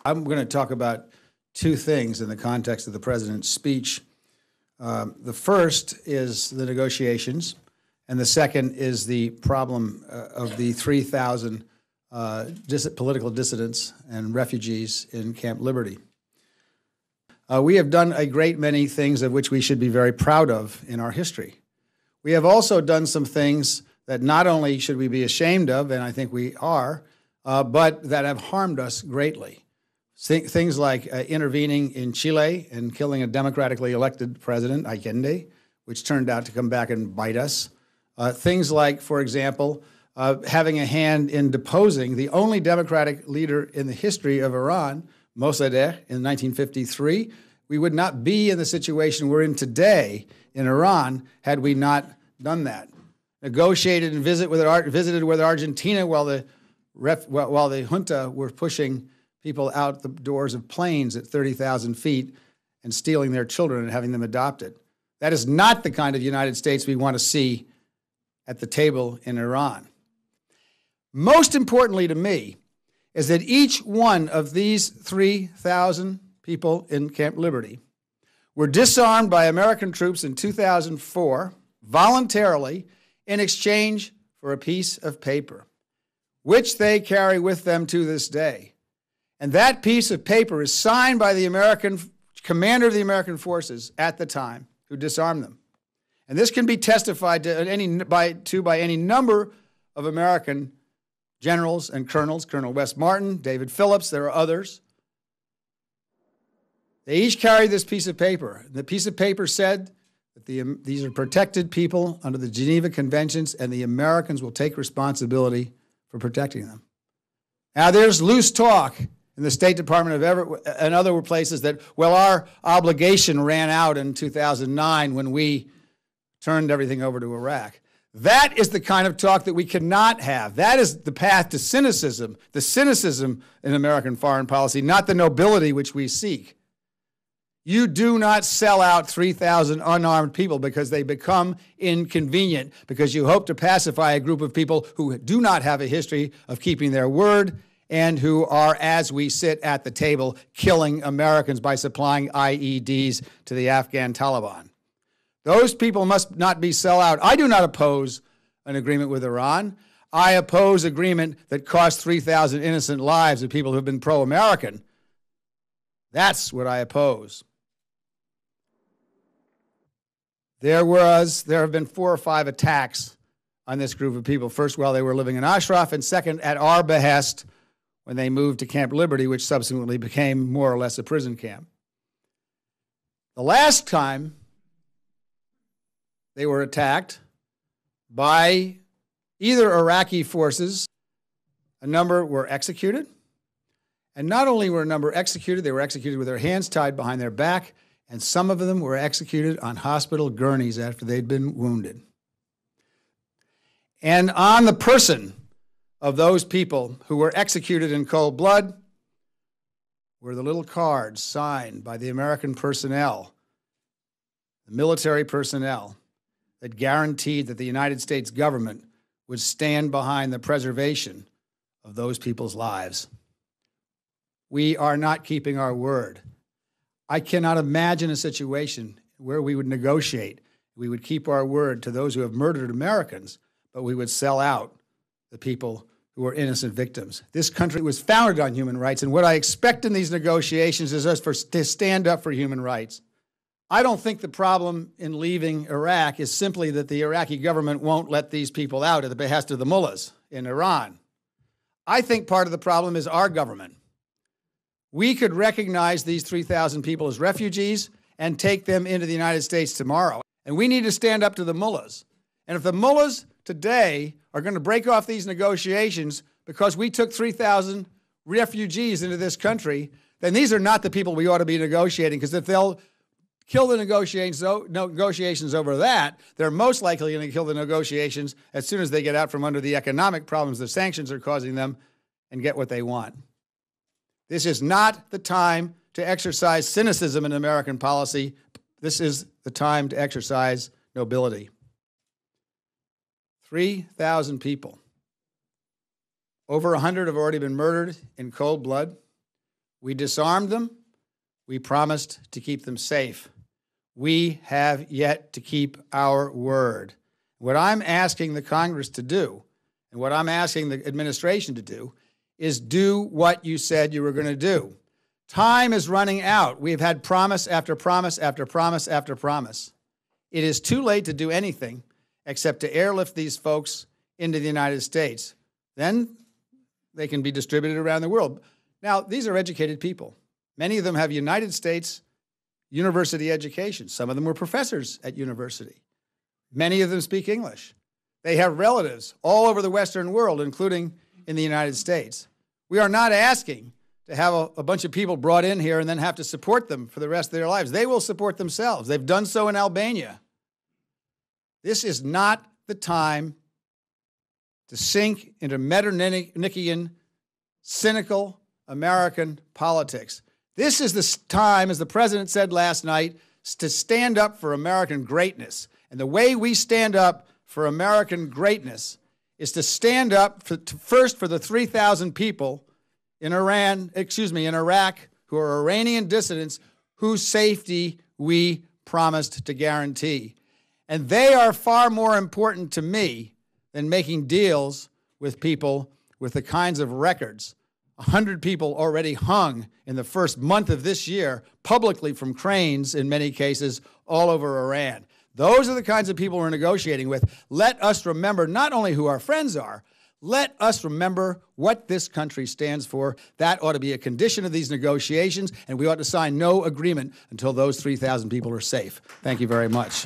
I'm going to talk about two things in the context of the president's speech. The first is the negotiations, and the second is the problem of the 3,000 political dissidents and refugees in Camp Liberty. We have done a great many things of which we should be very proud of in our history. We have also done some things that not only should we be ashamed of, and I think we are, but that have harmed us greatly. Things like intervening in Chile and killing a democratically elected president, Allende, which turned out to come back and bite us. Things like, for example, having a hand in deposing the only democratic leader in the history of Iran, Mossadegh, in 1953. We would not be in the situation we're in today in Iran had we not done that. Negotiated and visited with Argentina while the junta were pushing people out the doors of planes at 30,000 feet and stealing their children and having them adopted. That is not the kind of United States we want to see at the table in Iran. Most importantly to me is that each one of these 3,000 people in Camp Liberty were disarmed by American troops in 2004 voluntarily in exchange for a piece of paper, which they carry with them to this day. And that piece of paper is signed by the American commander of the American forces at the time who disarmed them. And this can be testified to by any number of American generals and colonels, Colonel Wes Martin, David Phillips, there are others. They each carried this piece of paper. The piece of paper said that these are protected people under the Geneva Conventions, and the Americans will take responsibility for protecting them. Now, there's loose talk in the State Department and other places that, well, our obligation ran out in 2009 when we turned everything over to Iraq. That is the kind of talk that we cannot have. That is the path to cynicism, the cynicism in American foreign policy, not the nobility which we seek. You do not sell out 3,000 unarmed people because they become inconvenient, because you hope to pacify a group of people who do not have a history of keeping their word and who are, as we sit at the table, killing Americans by supplying IEDs to the Afghan Taliban. Those people must not be sell out. I do not oppose an agreement with Iran. I oppose agreement that costs 3,000 innocent lives of people who have been pro-American. That's what I oppose. There have been 4 or 5 attacks on this group of people. First, while they were living in Ashraf, and second, at our behest, when they moved to Camp Liberty, which subsequently became more or less a prison camp. The last time they were attacked by either Iraqi forces, a number were executed. And not only were a number executed, they were executed with their hands tied behind their back, and some of them were executed on hospital gurneys after they'd been wounded. And on the person of those people who were executed in cold blood were the little cards signed by the American personnel, the military personnel, that guaranteed that the United States government would stand behind the preservation of those people's lives. We are not keeping our word. I cannot imagine a situation where we would negotiate. We would keep our word to those who have murdered Americans, but we would sell out the people who are innocent victims. This country was founded on human rights, and what I expect in these negotiations is us to stand up for human rights. I don't think the problem in leaving Iraq is simply that the Iraqi government won't let these people out at the behest of the mullahs in Iran. I think part of the problem is our government. We could recognize these 3,000 people as refugees and take them into the United States tomorrow. And we need to stand up to the mullahs. And if the mullahs today are going to break off these negotiations because we took 3,000 refugees into this country, then these are not the people we ought to be negotiating, because if they'll kill the negotiations over that, they're most likely going to kill the negotiations as soon as they get out from under the economic problems the sanctions are causing them and get what they want. This is not the time to exercise cynicism in American policy. This is the time to exercise nobility. 3,000 people. Over 100 have already been murdered in cold blood. We disarmed them. We promised to keep them safe. We have yet to keep our word. What I'm asking the Congress to do, and what I'm asking the administration to do, is do what you said you were going to do. Time is running out. We've had promise after promise after promise after promise. It is too late to do anything except to airlift these folks into the United States. Then they can be distributed around the world. Now, these are educated people. Many of them have United States university education. Some of them were professors at university. Many of them speak English. They have relatives all over the Western world, including in the United States. We are not asking to have a bunch of people brought in here and then have to support them for the rest of their lives. They will support themselves. They've done so in Albania. This is not the time to sink into Metternickian, cynical American politics. This is the time, as the president said last night, to stand up for American greatness. And the way we stand up for American greatness is to stand up first for the 3,000 people in Iraq, who are Iranian dissidents, whose safety we promised to guarantee. And they are far more important to me than making deals with people with the kinds of records. 100 people already hung in the first month of this year, publicly from cranes in many cases, all over Iran. Those are the kinds of people we're negotiating with. Let us remember not only who our friends are, let us remember what this country stands for. That ought to be a condition of these negotiations, and we ought to sign no agreement until those 3,000 people are safe. Thank you very much.